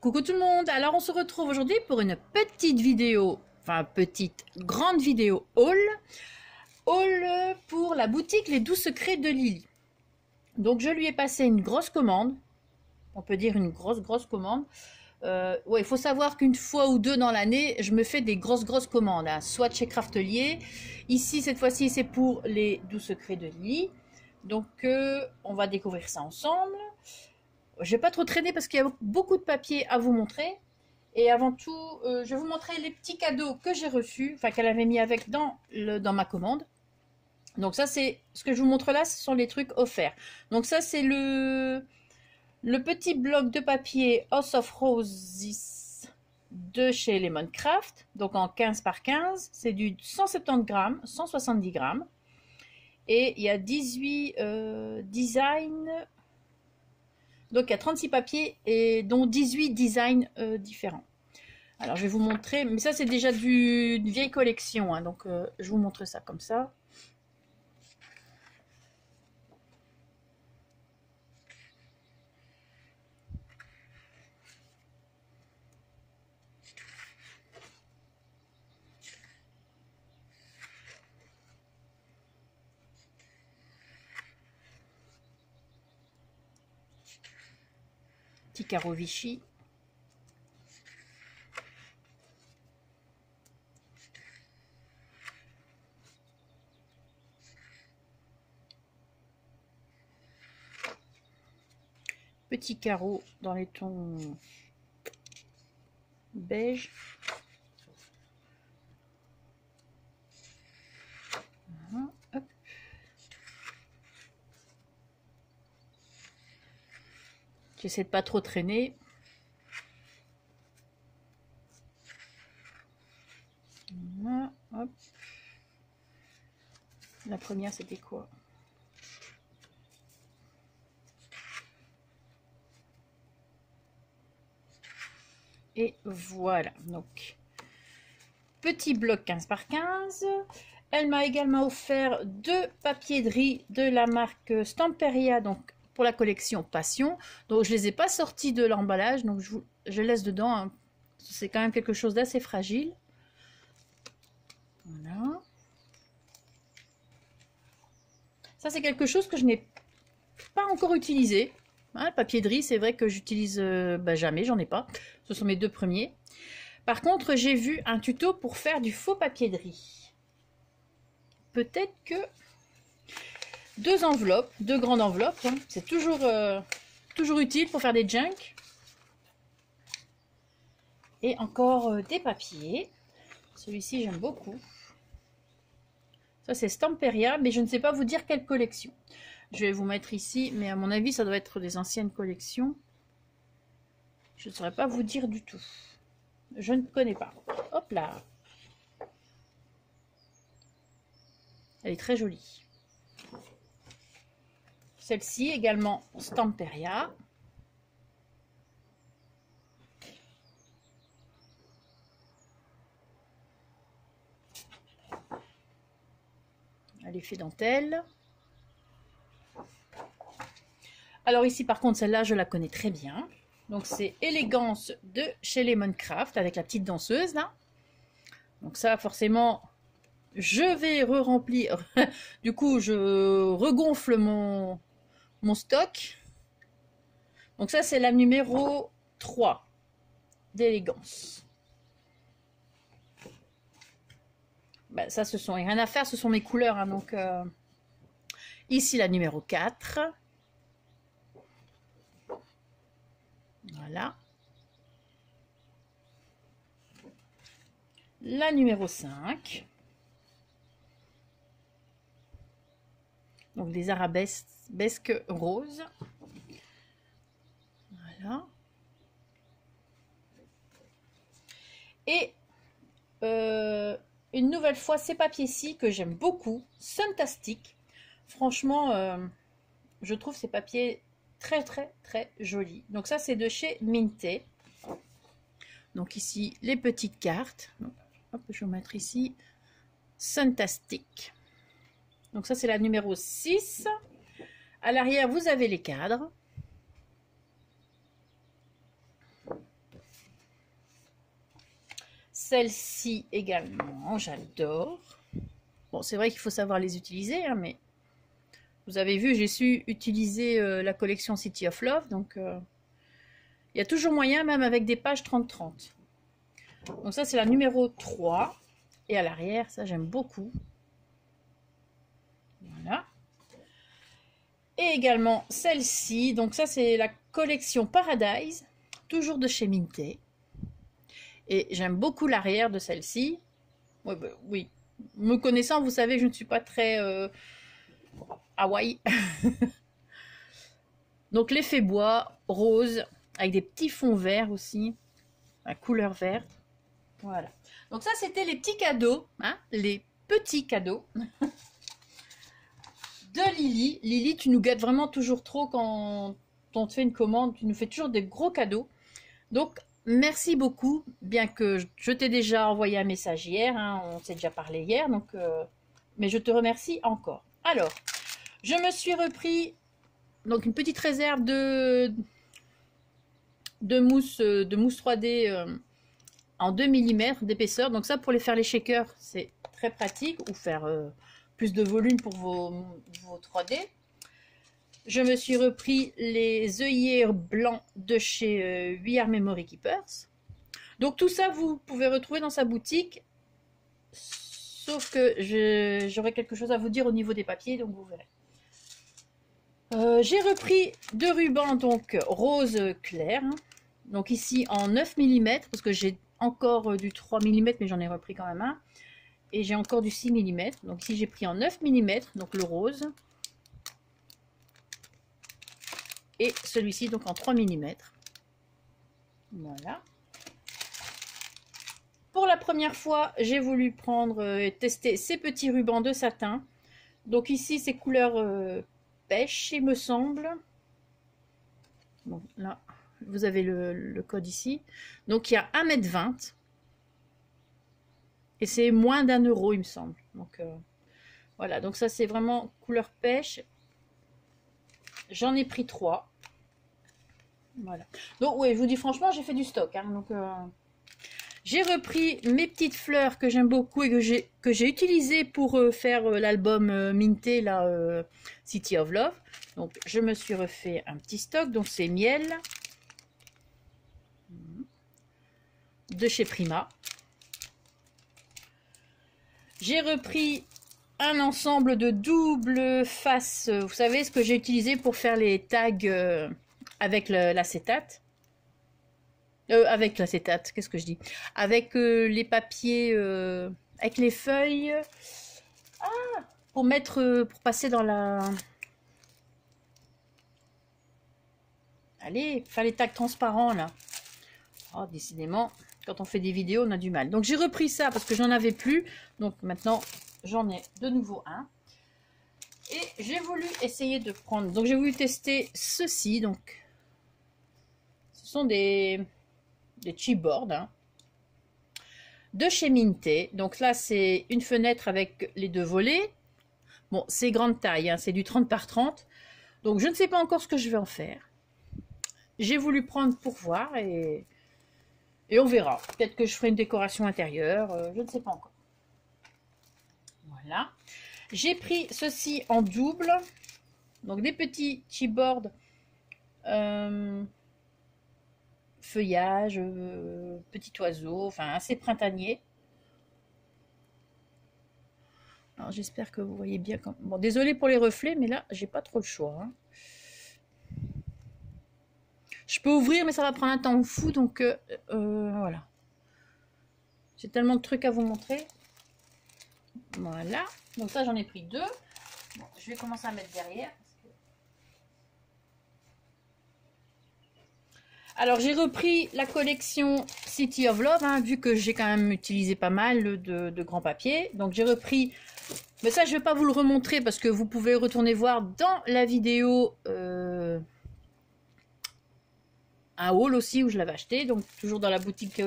Coucou tout le monde, alors on se retrouve aujourd'hui pour une petite vidéo, enfin petite, grande vidéo haul pour la boutique Les Doux Secrets de Lily. Donc je lui ai passé une grosse commande, on peut dire une grosse commande. Ouais, il faut savoir qu'une fois ou deux dans l'année, je me fais des grosses commandes, hein, soit chez Craftelier. Ici, cette fois-ci, c'est pour Les Doux Secrets de Lily. Donc on va découvrir ça ensemble. Je vais pas trop traîner parce qu'il y a beaucoup de papiers à vous montrer. Et avant tout, je vais vous montrer les petits cadeaux que j'ai reçus, enfin qu'elle avait mis avec dans ma commande. Donc ça, c'est ce que je vous montre là, ce sont les trucs offerts. Donc ça, c'est le petit bloc de papier House of Roses de chez Lemoncraft. Donc en 15 par 15, c'est du 170 grammes, 170 grammes. Et il y a 18 designs. Donc il y a 36 papiers et dont 18 designs différents. Alors je vais vous montrer, mais ça c'est déjà d'une vieille collection, hein, donc je vous montre ça comme ça. Petit carreau Vichy. Petit carreau dans les tons beige. Hop. J'essaie de pas trop traîner. Voilà, hop. La première, c'était quoi? Et voilà, donc petit bloc 15 par 15. Elle m'a également offert deux papiers de riz de la marque Stamperia, donc pour la collection Passion. Donc je les ai pas sortis de l'emballage, donc je laisse dedans, hein. C'est quand même quelque chose d'assez fragile. Voilà. Ça c'est quelque chose que je n'ai pas encore utilisé. Hein, le papier de riz, c'est vrai que j'utilise jamais, j'en ai pas. Ce sont mes deux premiers. Par contre, j'ai vu un tuto pour faire du faux papier de riz. Peut-être que deux enveloppes, deux grandes enveloppes, hein, c'est toujours utile pour faire des junks. Et encore des papiers. Celui-ci, j'aime beaucoup. Ça, c'est Stamperia, mais je ne sais pas vous dire quelle collection. Je vais vous mettre ici, mais à mon avis, ça doit être des anciennes collections. Je ne saurais pas vous dire du tout. Je ne connais pas. Hop là. Elle est très jolie. Celle-ci également Stamperia. Elle est fait dentelle. Alors ici par contre celle-là je la connais très bien. Donc c'est Élégance de chez Lemoncraft avec la petite danseuse là. Donc ça forcément je vais re-remplir. Du coup je regonfle mon stock. Donc ça c'est la numéro 3 d'Élégance. Ben, ça ce sont rien à faire, ce sont mes couleurs, hein, donc ici la numéro 4. Voilà. La numéro 5. Donc des arabesques roses. Voilà. Et une nouvelle fois ces papiers-ci que j'aime beaucoup, Suntastic. Franchement, je trouve ces papiers très jolis. Donc ça c'est de chez Minté. Donc ici les petites cartes. Donc, hop, je vais mettre ici Suntastic. Donc ça c'est la numéro 6. À l'arrière vous avez les cadres. celle-ci également, j'adore. Bon, c'est vrai qu'il faut savoir les utiliser, hein, mais vous avez vu, j'ai su utiliser la collection City of Love, donc il y a toujours moyen, même avec des pages 30-30. Donc ça, c'est la numéro 3. Et à l'arrière, ça, j'aime beaucoup. Voilà. Et également celle-ci. Donc ça, c'est la collection Paradise, toujours de chez Minté. Et j'aime beaucoup l'arrière de celle-ci. Ouais, bah, oui. Me connaissant, vous savez, je ne suis pas très Hawaï. Donc l'effet bois, rose, avec des petits fonds verts aussi. La couleur verte. Voilà. Donc ça, c'était les petits cadeaux. Hein, les petits cadeaux. De Lily. Lily, tu nous gâtes vraiment toujours trop quand on te fait une commande. Tu nous fais toujours des gros cadeaux. Donc, merci beaucoup. Bien que je t'ai déjà envoyé un message hier. Hein, on s'est déjà parlé hier. Donc, mais je te remercie encore. Alors, je me suis repris donc une petite réserve de mousse 3D en 2 mm d'épaisseur. Donc ça, pour les faire les shakers, c'est très pratique. Ou faire plus de volume pour vos 3D. Je me suis repris les œillères blancs de chez We Are Memory Keepers. Donc tout ça, vous pouvez retrouver dans sa boutique. Sauf que j'aurai quelque chose à vous dire au niveau des papiers, donc vous verrez. J'ai repris 2 rubans donc rose clair. Hein. Donc ici en 9 mm, parce que j'ai encore du 3 mm, mais j'en ai repris quand même un. Et j'ai encore du 6 mm. Donc ici j'ai pris en 9 mm, donc le rose. Et celui-ci donc en 3 mm. Voilà. Pour la première fois, j'ai voulu prendre et tester ces petits rubans de satin. Donc ici c'est couleur pêche, il me semble. Bon, là, vous avez le code ici. Donc il y a 1,20 m. Et c'est moins d'1 €, il me semble. Donc voilà, donc ça c'est vraiment couleur pêche. J'en ai pris 3. Voilà. Donc oui, je vous dis franchement, j'ai fait du stock. Hein, donc j'ai repris mes petites fleurs que j'aime beaucoup et que j'ai utilisées pour faire l'album Minté, là, City of Love. Donc je me suis refait un petit stock. Donc c'est miel de chez Prima. J'ai repris un ensemble de double face. Vous savez ce que j'ai utilisé pour faire les tags avec l'acétate. Avec l'acétate, qu'est-ce que je dis? Avec les papiers, avec les feuilles. Ah, pour mettre, pour passer dans la... Allez, faire les tags transparents là. Oh, décidément, quand on fait des vidéos, on a du mal. Donc j'ai repris ça parce que j'en avais plus. Donc maintenant, j'en ai de nouveau un. Et j'ai voulu essayer de prendre... Donc j'ai voulu tester ceci. Donc, ce sont des chipboards hein, de chez Minté. Donc là, c'est une fenêtre avec les 2 volets. Bon, c'est grande taille, hein, c'est du 30 par 30. Donc je ne sais pas encore ce que je vais en faire. J'ai voulu prendre pour voir et on verra. Peut-être que je ferai une décoration intérieure, je ne sais pas encore. Voilà. J'ai pris ceci en double. Donc des petits chipboards feuillage, petit oiseau, enfin assez printanier. Alors j'espère que vous voyez bien. Bon, désolé pour les reflets, mais là j'ai pas trop le choix. Hein. Je peux ouvrir, mais ça va prendre un temps fou, donc voilà. J'ai tellement de trucs à vous montrer. Voilà. Donc ça, j'en ai pris 2. Bon, je vais commencer à mettre derrière. Alors, j'ai repris la collection City of Love, hein, vu que j'ai quand même utilisé pas mal de grands papiers. Donc, j'ai repris... Mais ça, je ne vais pas vous le remontrer parce que vous pouvez retourner voir dans la vidéo... un haul aussi où je l'avais acheté, donc toujours dans la boutique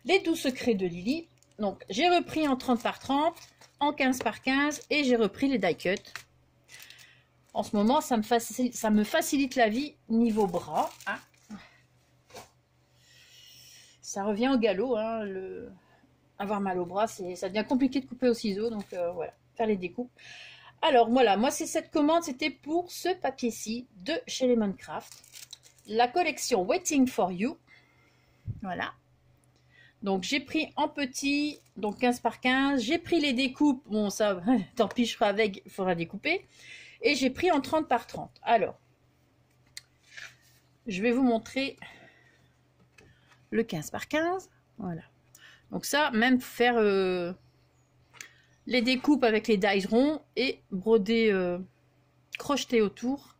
Les Doux Secrets de Lily. Donc j'ai repris en 30 par 30, en 15 par 15 et j'ai repris les die cut. En ce moment, ça me facilite la vie niveau bras. Hein. Ça revient au galop, hein, avoir mal au bras, ça devient compliqué de couper au ciseau, donc voilà, faire les découpes. Alors voilà, moi c'est cette commande, c'était pour ce papier-ci de chez Lemoncraft, la collection Waiting for You. Voilà. Donc j'ai pris en petit, donc 15 par 15. J'ai pris les découpes, bon ça, tant pis, je ferai avec, il faudra découper. Et j'ai pris en 30 par 30. Alors, je vais vous montrer le 15 par 15. Voilà. Donc ça, même faire les découpes avec les dies ronds et broder, crocheter autour.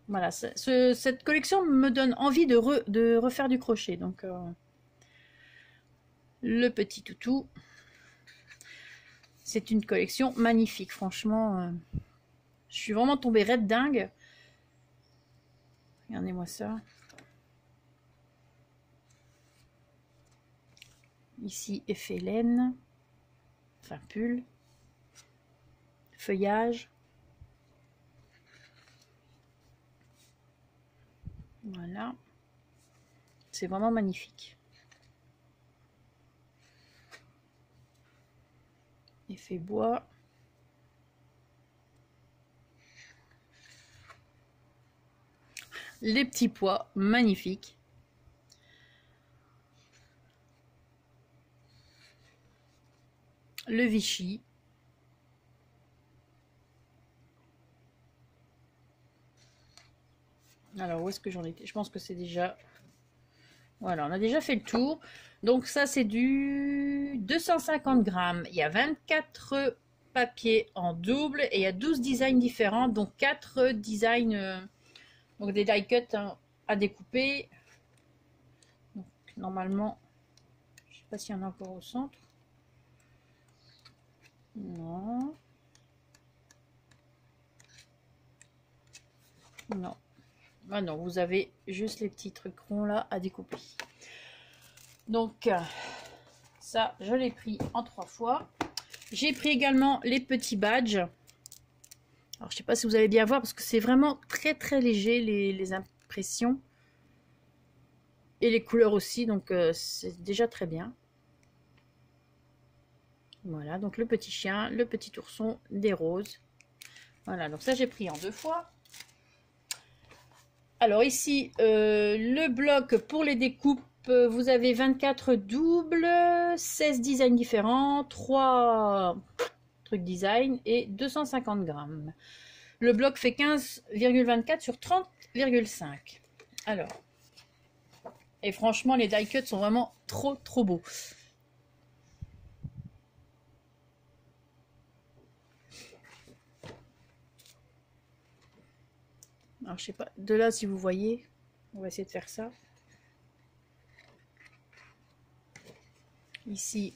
Voilà, cette collection me donne envie de refaire du crochet. Donc, le petit toutou. C'est une collection magnifique, franchement. Je suis vraiment tombée raide dingue. Regardez-moi ça. Ici, effet laine. Enfin, pull. Feuillage. Voilà. C'est vraiment magnifique. Effet bois. Les petits pois, magnifiques. Le Vichy. Alors, où est-ce que j'en étais? Je pense que c'est déjà... Voilà, on a déjà fait le tour. Donc ça, c'est du 250 grammes. Il y a 24 papiers en double et il y a 12 designs différents. Donc 4 designs, donc des die cuts hein, à découper. Donc, normalement, je ne sais pas s'il y en a encore au centre. Non. Non. Ah non, vous avez juste les petits trucs ronds là à découper. Donc, ça, je l'ai pris en 3 fois. J'ai pris également les petits badges. Alors, je sais pas si vous allez bien voir parce que c'est vraiment très très léger les impressions. Et les couleurs aussi, donc c'est déjà très bien. Voilà, donc le petit chien, le petit ourson, des roses. Voilà, donc ça j'ai pris en 2 fois. Alors ici, le bloc pour les découpes, vous avez 24 doubles, 16 designs différents, 3 trucs design et 250 grammes. Le bloc fait 15,24 sur 30,5. Alors, et franchement, les die cuts sont vraiment trop beaux. Alors, je sais pas, de là, si vous voyez, on va essayer de faire ça. Ici,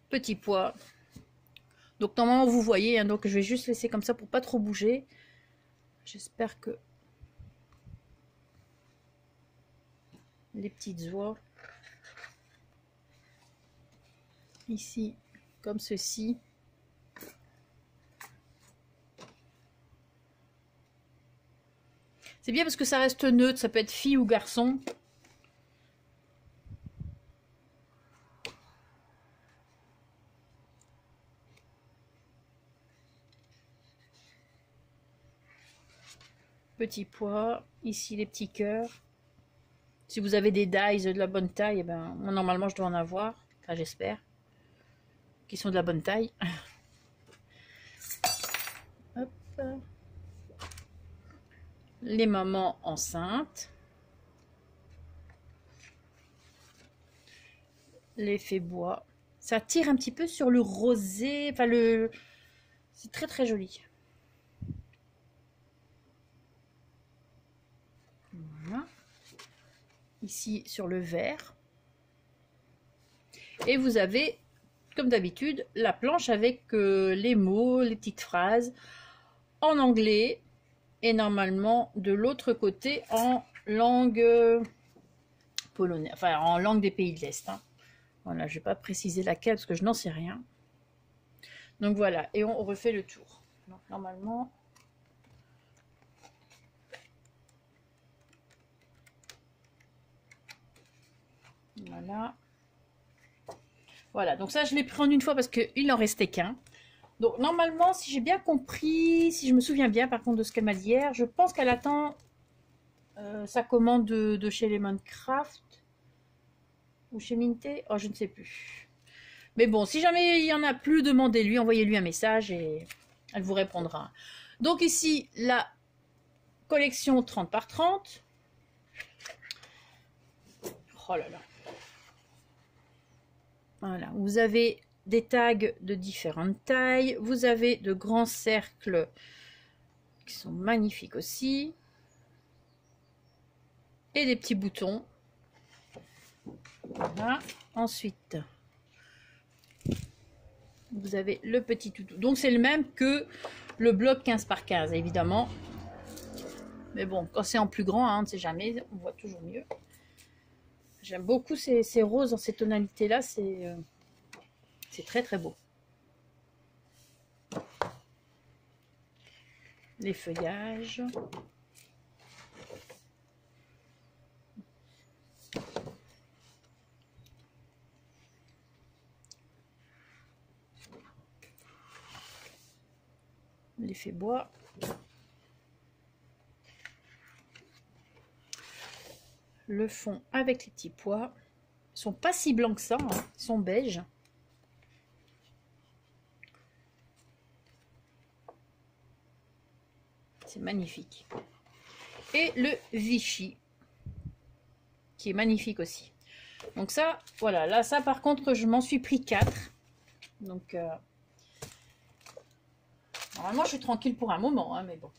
petit pois. Donc, normalement, vous voyez, hein, donc je vais juste laisser comme ça pour pas trop bouger. J'espère que les petites oies. Ici, comme ceci. C'est bien parce que ça reste neutre, ça peut être fille ou garçon. Petits pois, ici les petits cœurs. Si vous avez des dies de la bonne taille, eh ben, moi, normalement je dois en avoir, enfin j'espère, qui sont de la bonne taille. Hop. Les mamans enceintes. L'effet bois. Ça tire un petit peu sur le rosé, enfin c'est très très joli. Voilà. Ici sur le vert. Et vous avez, comme d'habitude, la planche avec les mots, les petites phrases en anglais et normalement de l'autre côté en langue polonaise, enfin en langue des pays de l'Est. Hein. Voilà, je ne vais pas préciser laquelle parce que je n'en sais rien. Donc voilà, et on refait le tour. Donc normalement... Voilà. Voilà, donc ça je l'ai pris en une fois parce qu'il n'en restait qu'un. Donc normalement, si j'ai bien compris, si je me souviens bien par contre de ce qu'elle m'a dit hier, je pense qu'elle attend sa commande de chez Lemoncraft ou chez Minté. Oh, je ne sais plus. Mais bon, si jamais il y en a plus, demandez-lui, envoyez-lui un message et elle vous répondra. Donc ici, la collection 30 par 30. Oh là là. Voilà, vous avez des tags de différentes tailles. Vous avez de grands cercles qui sont magnifiques aussi. Et des petits boutons. Voilà. Ensuite, vous avez le petit toutou. Donc c'est le même que le bloc 15 par 15, évidemment. Mais bon, quand c'est en plus grand, hein, on ne sait jamais, on voit toujours mieux. J'aime beaucoup ces roses dans ces tonalités-là, c'est très très beau. Les feuillages. L'effet bois. Le fond avec les petits pois. Ils sont pas si blancs que ça, hein. Ils sont beiges. C'est magnifique. Et le Vichy, qui est magnifique aussi. Donc ça, voilà. Là, ça par contre, je m'en suis pris 4. Donc, normalement, je suis tranquille pour un moment, hein, mais bon.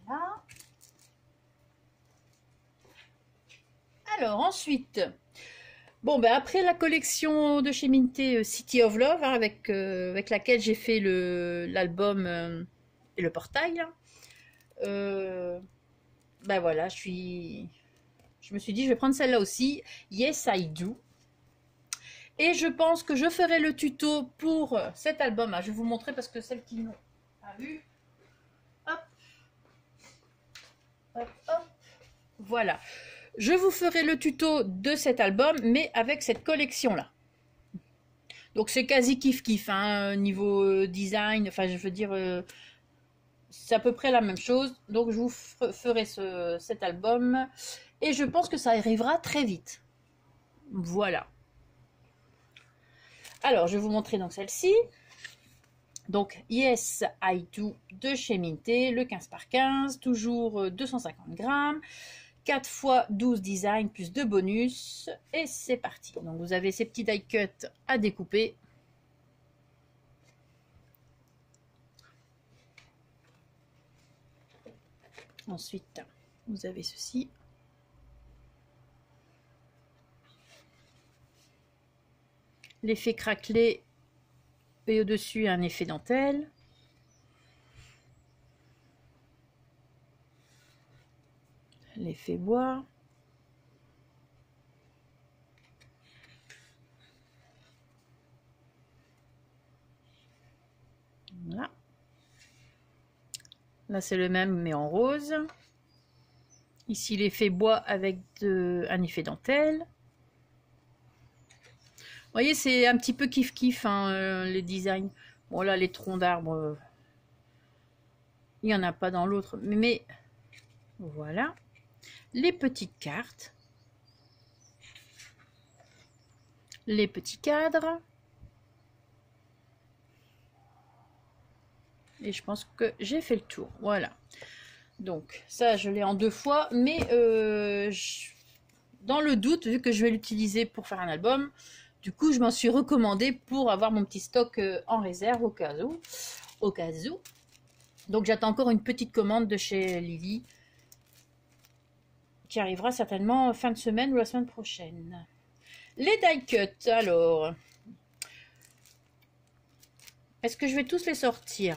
Voilà. Alors, ensuite, bon, ben après la collection de chez Minté City of Love, hein, avec laquelle j'ai fait l'album et le portail, ben voilà, je me suis dit, je vais prendre celle-là aussi, Yes I Do. Et je pense que je ferai le tuto pour cet album. Je vais vous montrer parce que celles qui n'ont pas vu, hop, hop, hop, voilà. Je vous ferai le tuto de cet album, mais avec cette collection-là. Donc c'est quasi kiff-kiff, hein, niveau design, enfin je veux dire, c'est à peu près la même chose. Donc je vous ferai cet album, et je pense que ça arrivera très vite. Voilà. Alors je vais vous montrer donc celle-ci. Donc Yes I Do de chez Minté, le 15 par 15, toujours 250 grammes. 4 x 12 designs plus 2 bonus et c'est parti. Donc vous avez ces petits die cuts à découper. Ensuite, vous avez ceci. L'effet craquelé et au-dessus un effet dentelle. L'effet bois. Voilà. Là, c'est le même, mais en rose. Ici, l'effet bois avec un effet dentelle. Vous voyez, c'est un petit peu kiff-kiff, hein, les designs. Bon, là, les troncs d'arbres, il n'y en a pas dans l'autre. Mais voilà. Les petites cartes. Les petits cadres. Et je pense que j'ai fait le tour. Voilà. Donc, ça, je l'ai en 2 fois. Mais dans le doute, vu que je vais l'utiliser pour faire un album, du coup, je m'en suis recommandé pour avoir mon petit stock en réserve au cas où. Au cas où. Donc, j'attends encore une petite commande de chez Lily, qui arrivera certainement fin de semaine ou la semaine prochaine. Les die cuts, alors. Est-ce que je vais tous les sortir?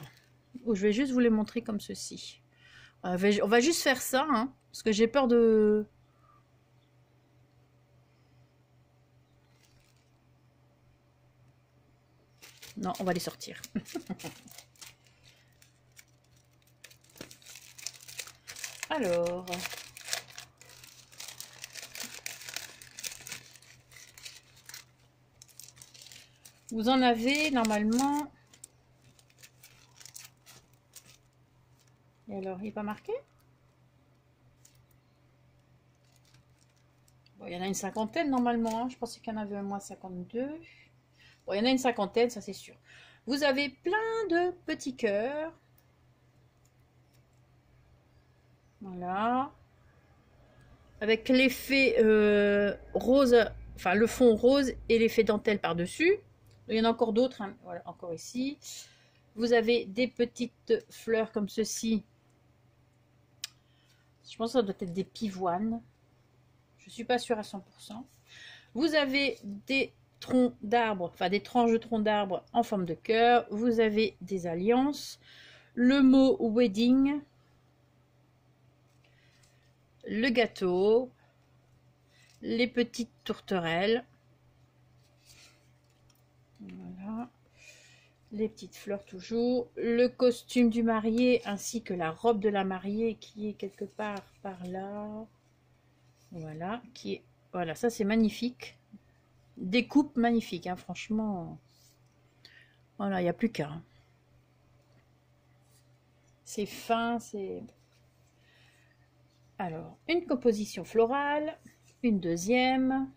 Ou je vais juste vous les montrer comme ceci? On va juste faire ça, hein, parce que j'ai peur de... Non, on va les sortir. Alors... Vous en avez normalement. Et alors, il n'est pas marqué? Bon, il y en a une cinquantaine normalement. Hein. Je pensais qu'il y en avait au moins 52. Bon, il y en a une cinquantaine, ça c'est sûr. Vous avez plein de petits cœurs. Voilà. Avec l'effet rose, enfin le fond rose et l'effet dentelle par-dessus. Il y en a encore d'autres, hein. Voilà, encore ici. Vous avez des petites fleurs comme ceci. Je pense que ça doit être des pivoines. Je ne suis pas sûre à 100%. Vous avez des troncs d'arbres, enfin des tranches de troncs d'arbres en forme de cœur. Vous avez des alliances. Le mot wedding. Le gâteau. Les petites tourterelles. Voilà. Les petites fleurs toujours. Le costume du marié ainsi que la robe de la mariée qui est quelque part par là. Voilà. Qui est, voilà, ça c'est magnifique. Découpe magnifique, hein, franchement. Voilà, il n'y a plus qu'à. Hein. C'est fin, c'est... Alors, une composition florale. Une deuxième.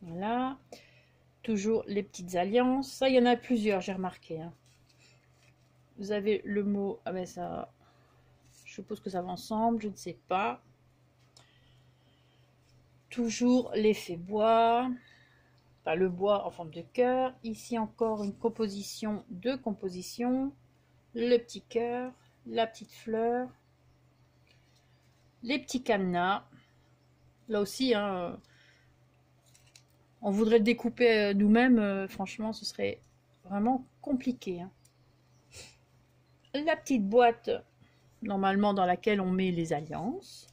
Voilà. Toujours les petites alliances. Ça, il y en a plusieurs, j'ai remarqué. Hein. Vous avez le mot... Ah ben ça... Je suppose que ça va ensemble, je ne sais pas. Toujours l'effet bois. Enfin, le bois en forme de cœur. Ici encore une composition, deux compositions. Le petit cœur, la petite fleur. Les petits cadenas. Là aussi, hein, on voudrait le découper nous-mêmes. Franchement, ce serait vraiment compliqué. Hein. La petite boîte, normalement, dans laquelle on met les alliances.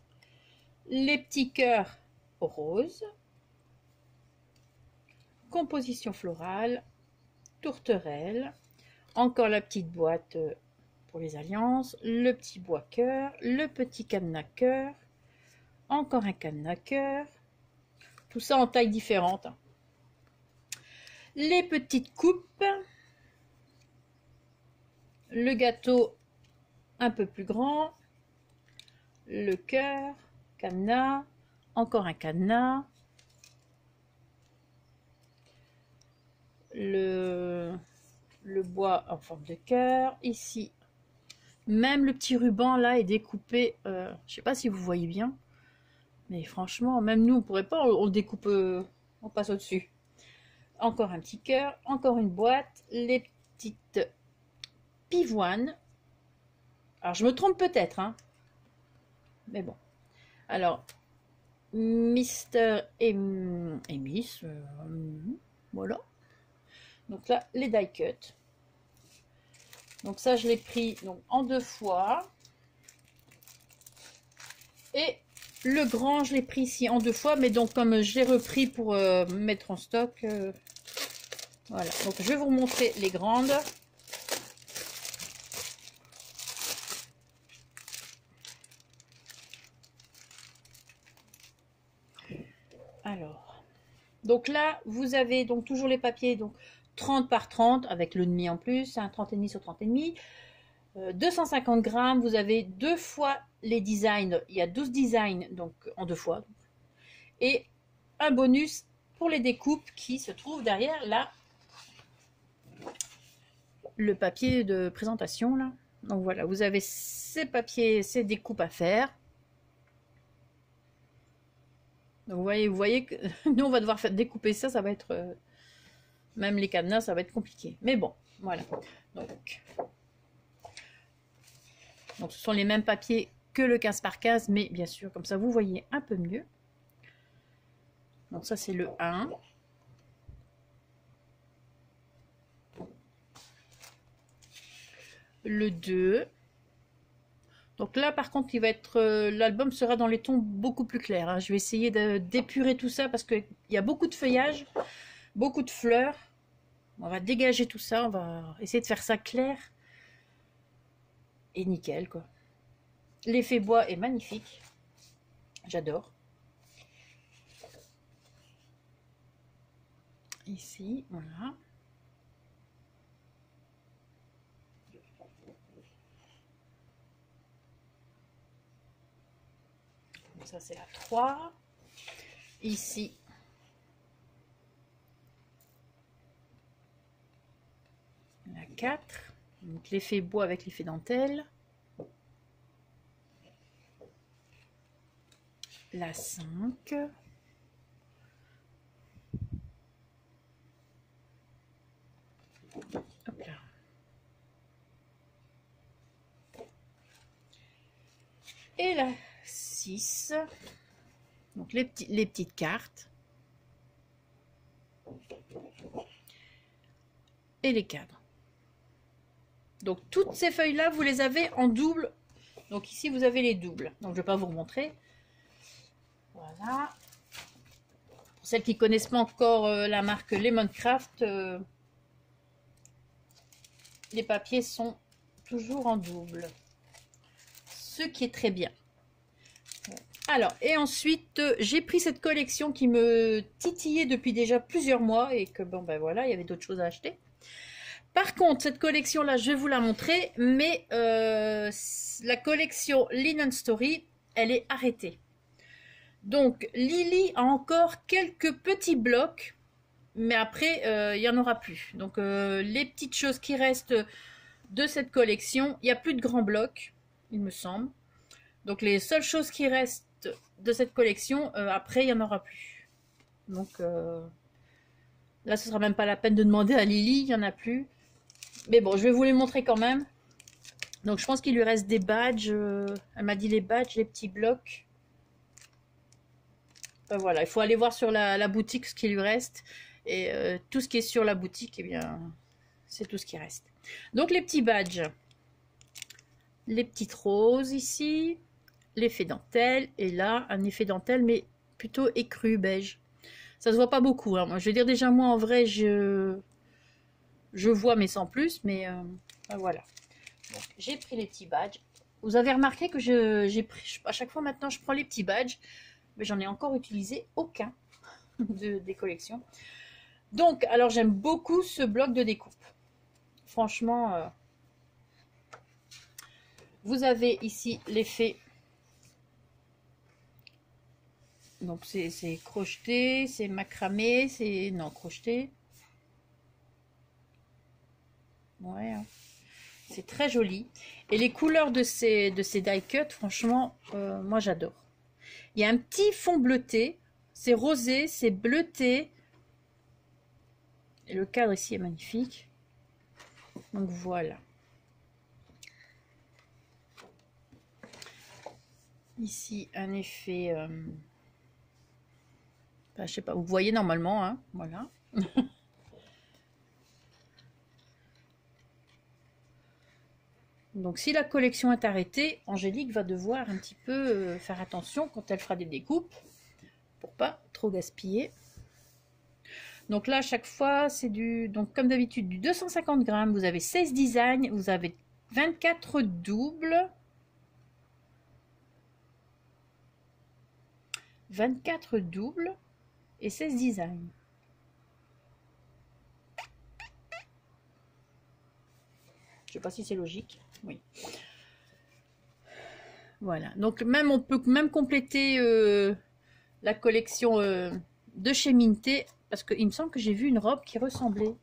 Les petits cœurs roses. Composition florale. Tourterelle. Encore la petite boîte pour les alliances. Le petit bois cœur. Le petit cadenas cœur. Encore un cadenas cœur. Tout ça en taille différente. Hein. Les petites coupes. Le gâteau un peu plus grand. Le cœur. Cadenas. Encore un cadenas. Le bois en forme de cœur. Ici, même le petit ruban là est découpé. Je ne sais pas si vous voyez bien. Mais franchement, même nous, on pourrait pas, on le découpe, on passe au-dessus. Encore un petit cœur, encore une boîte, les petites pivoines. Alors, je me trompe peut-être, hein. Mais bon. Alors, Mister et Miss, voilà. Donc là, les die cut. Donc ça, je l'ai pris donc, en 2 fois. Et le grand, je l'ai pris ici en 2 fois, mais donc comme je l'ai repris pour mettre en stock, voilà. Donc je vais vous montrer les grandes. Alors, donc là, vous avez donc toujours les papiers, donc 30 par 30 avec le demi en plus, un 30,5 sur 30,5. 250 grammes, vous avez 2 fois les designs, il y a 12 designs donc en 2 fois. Et un bonus pour les découpes qui se trouve derrière là, le papier de présentation là. Donc voilà, vous avez ces papiers, ces découpes à faire. Donc vous voyez que nous on va devoir faire découper ça, ça va être même les cadenas, ça va être compliqué. Mais bon, voilà. Donc ce sont les mêmes papiers que le 15 par 15, mais bien sûr, comme ça vous voyez un peu mieux. Donc ça c'est le 1. Le 2. Donc là par contre il va être l'album sera dans les tons beaucoup plus clairs. Hein. Je vais essayer d'épurer tout ça parce qu'il y a beaucoup de feuillage, beaucoup de fleurs. On va dégager tout ça, on va essayer de faire ça clair. Et nickel quoi. L'effet bois est magnifique. J'adore. Ici, voilà. Ça c'est la 3. Ici. La 4. Donc l'effet bois avec l'effet dentelle. La 5. Hop là. Et la 6. Donc les petites cartes. Et les cadres. Donc toutes ces feuilles-là, vous les avez en double. Donc ici, vous avez les doubles. Donc je ne vais pas vous remontrer. Voilà. Pour celles qui ne connaissent pas encore la marque Lemoncraft, les papiers sont toujours en double. Ce qui est très bien. Alors, et ensuite, j'ai pris cette collection qui me titillait depuis déjà plusieurs mois et que, bon, ben voilà, il y avait d'autres choses à acheter. Par contre, cette collection-là, je vais vous la montrer, mais la collection Linen Story, elle est arrêtée. Donc, Lily a encore quelques petits blocs, mais après, il n'y en aura plus. Donc, les petites choses qui restent de cette collection, il n'y a plus de grands blocs, il me semble. Donc, les seules choses qui restent de cette collection, après, il n'y en aura plus. Donc, là, ce sera même pas la peine de demander à Lily, il n'y en a plus. Mais bon, je vais vous les montrer quand même. Donc, je pense qu'il lui reste des badges. Elle m'a dit les badges, les petits blocs. Voilà, il faut aller voir sur la boutique ce qui lui reste. Et tout ce qui est sur la boutique, eh bien, c'est tout ce qui reste. Donc, les petits badges. Les petites roses ici. L'effet dentelle. Et là, un effet dentelle, mais plutôt écru, beige. Ça se voit pas beaucoup. Hein. Moi, je veux dire, déjà, moi, en vrai, je vois, mais sans plus. Mais voilà. Donc, j'ai pris les petits badges. Vous avez remarqué que j'ai pris, à chaque fois maintenant, je prends les petits badges. Mais j'en ai encore utilisé aucun des collections. Donc, alors j'aime beaucoup ce bloc de découpe. Franchement, vous avez ici l'effet. Donc c'est crocheté, c'est macramé, c'est non crocheté. Ouais, hein. C'est très joli. Et les couleurs de ces die cut, franchement, moi j'adore. Il y a un petit fond bleuté, c'est rosé, c'est bleuté. Et le cadre ici est magnifique. Donc voilà. Ici, un effet... je sais pas, vous voyez normalement, hein, voilà. Donc si la collection est arrêtée, Angélique va devoir un petit peu faire attention quand elle fera des découpes, pour pas trop gaspiller. Donc là, à chaque fois, c'est du, donc comme d'habitude, du 250 grammes. Vous avez 16 designs, vous avez 24 doubles. 24 doubles et 16 designs. Je sais pas si c'est logique. Oui. Voilà. Donc même on peut même compléter la collection de chez Minté, parce qu'il me semble que j'ai vu une robe qui ressemblait.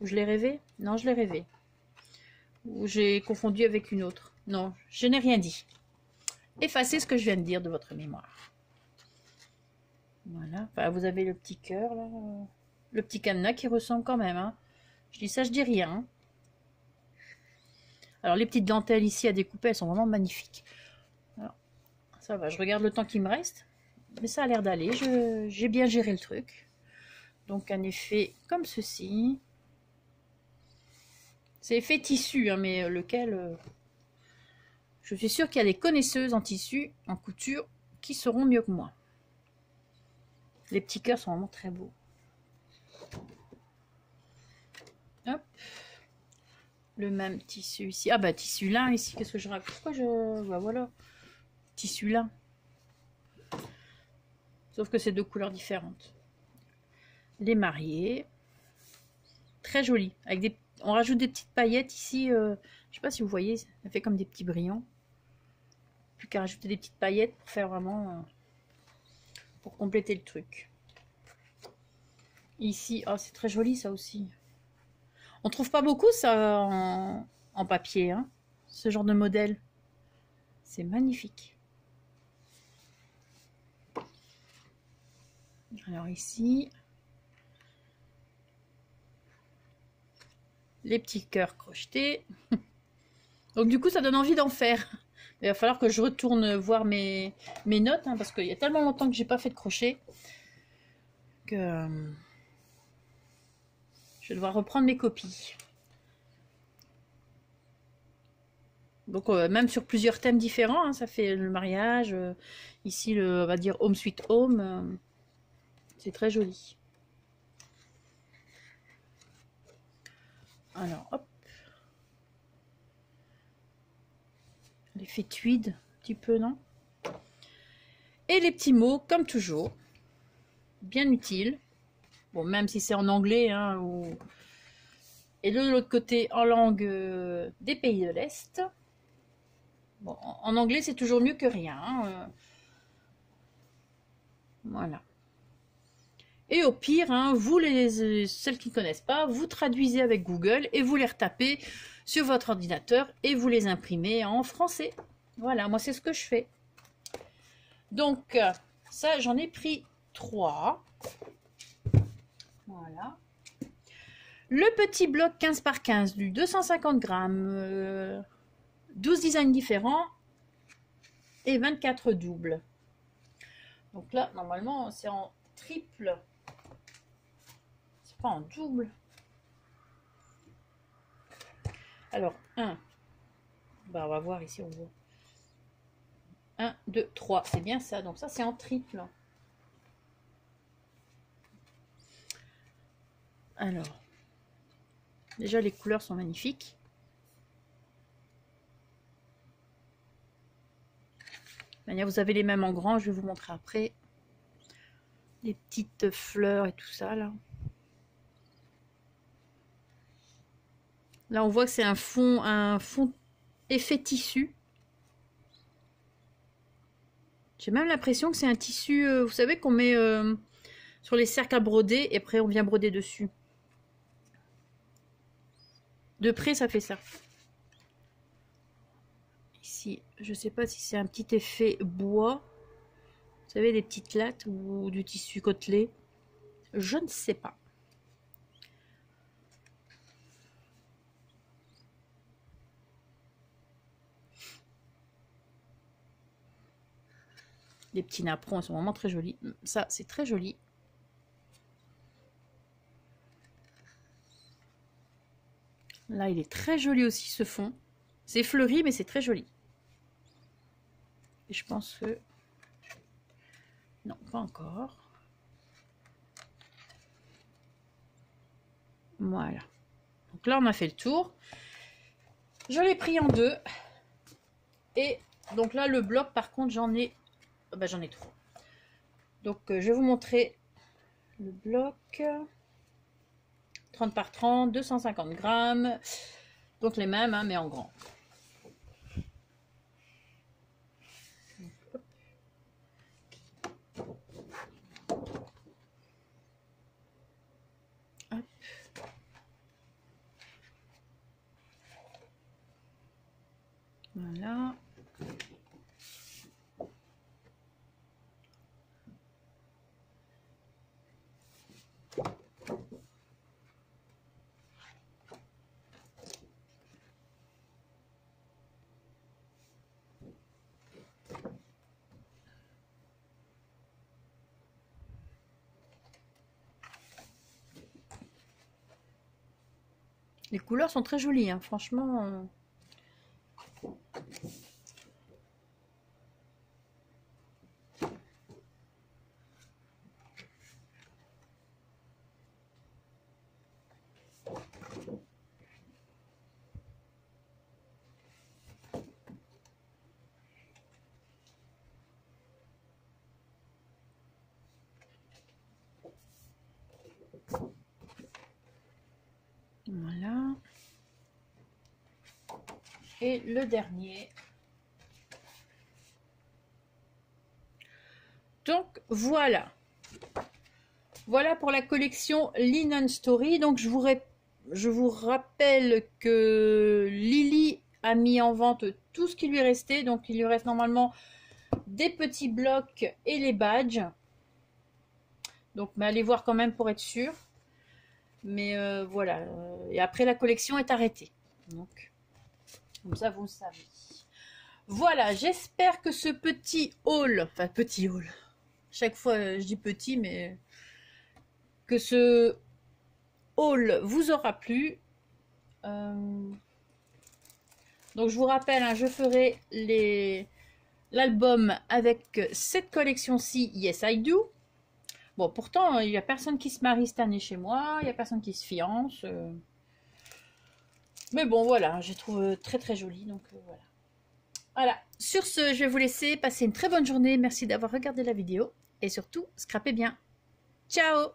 Ou je l'ai rêvé? Non, je l'ai rêvé. Ou j'ai confondu avec une autre. Non, je n'ai rien dit. Effacez ce que je viens de dire de votre mémoire. Voilà. Enfin, vous avez le petit cœur là, le petit cadenas qui ressemble quand même. Hein. Je dis ça, je dis rien. Alors les petites dentelles ici à découper, elles sont vraiment magnifiques. Alors, ça va, je regarde le temps qui me reste. Mais ça a l'air d'aller, j'ai bien géré le truc. Donc un effet comme ceci. C'est effet tissu, hein, mais lequel... je suis sûre qu'il y a des connaisseuses en tissu, en couture, qui seront mieux que moi. Les petits cœurs sont vraiment très beaux. Hop. Le même tissu ici. Ah bah tissu lin ici, qu'est-ce que je raconte? Pourquoi je... bah voilà. Tissu lin. Sauf que c'est deux couleurs différentes. les mariés. Très joli. Avec des, on rajoute des petites paillettes ici. Je sais pas si vous voyez, ça fait comme des petits brillants. Plus qu'à rajouter des petites paillettes pour faire vraiment... pour compléter le truc. Ici, oh, c'est très joli ça aussi. On trouve pas beaucoup ça en papier, hein, ce genre de modèle. C'est magnifique. Alors ici, les petits cœurs crochetés. Donc du coup, ça donne envie d'en faire. Il va falloir que je retourne voir mes notes, hein, parce qu'il y a tellement longtemps que j'ai pas fait de crochet que je vais devoir reprendre mes copies. Donc même sur plusieurs thèmes différents, hein, ça fait le mariage, ici le, on va dire Home Sweet Home, c'est très joli. Alors hop, l'effet tweed, un petit peu, non? Et les petits mots, comme toujours, bien utiles. Bon, même si c'est en anglais, hein, ou... et de l'autre côté en langue des pays de l'Est. Bon, en anglais, c'est toujours mieux que rien. Hein, voilà. Et au pire, hein, vous, celles qui ne connaissent pas, vous traduisez avec Google et vous les retapez sur votre ordinateur et vous les imprimez en français. Voilà, moi, c'est ce que je fais. Donc, ça, j'en ai pris 3. Voilà. Le petit bloc 15 par 15 du 250 grammes, 12 designs différents et 24 doubles. Donc là, normalement, c'est en triple. C'est pas en double. Alors, 1. Bah, on va voir ici, on voit. 1, 2, 3. C'est bien ça. Donc ça, c'est en triple. Alors, déjà, les couleurs sont magnifiques. Vous avez les mêmes en grand, je vais vous montrer après. Les petites fleurs et tout ça, là. Là, on voit que c'est un fond effet tissu. J'ai même l'impression que c'est un tissu, vous savez, qu'on met sur les cercles à broder et après on vient broder dessus. De près, ça fait ça. Ici, je ne sais pas si c'est un petit effet bois. Vous savez, des petites lattes ou du tissu côtelé. Je ne sais pas. Les petits napperons, ils sont vraiment très jolis. Ça, c'est très joli. Là, il est très joli aussi, ce fond. C'est fleuri, mais c'est très joli. Et je pense que... non, pas encore. Voilà. Donc là, on a fait le tour. Je l'ai pris en 2. Et donc là, le bloc, par contre, j'en ai... ben, j'en ai 3. Donc, je vais vous montrer le bloc. 30 par 30, 250 grammes. Donc les mêmes, hein, mais en grand. Hop. Voilà. Les couleurs sont très jolies, hein, franchement. Et le dernier. Donc voilà. Voilà pour la collection Linen Story. Donc je vous rappelle que Lily a mis en vente tout ce qui lui restait. Donc il lui reste normalement des petits blocs et les badges. Donc mais allez voir quand même pour être sûr. Mais voilà. Et après la collection est arrêtée. Donc comme ça vous le savez. Voilà, j'espère que ce petit haul, enfin petit haul, chaque fois je dis petit, mais que ce haul vous aura plu. Donc je vous rappelle, hein, je ferai l'album avec cette collection-ci, Yes I Do. Bon, pourtant, il n'y a personne qui se marie cette année chez moi, il n'y a personne qui se fiance. Mais bon, voilà, je trouve très très joli, donc voilà. Voilà, sur ce, je vais vous laisser passer une très bonne journée. Merci d'avoir regardé la vidéo et surtout, scrapez bien. Ciao!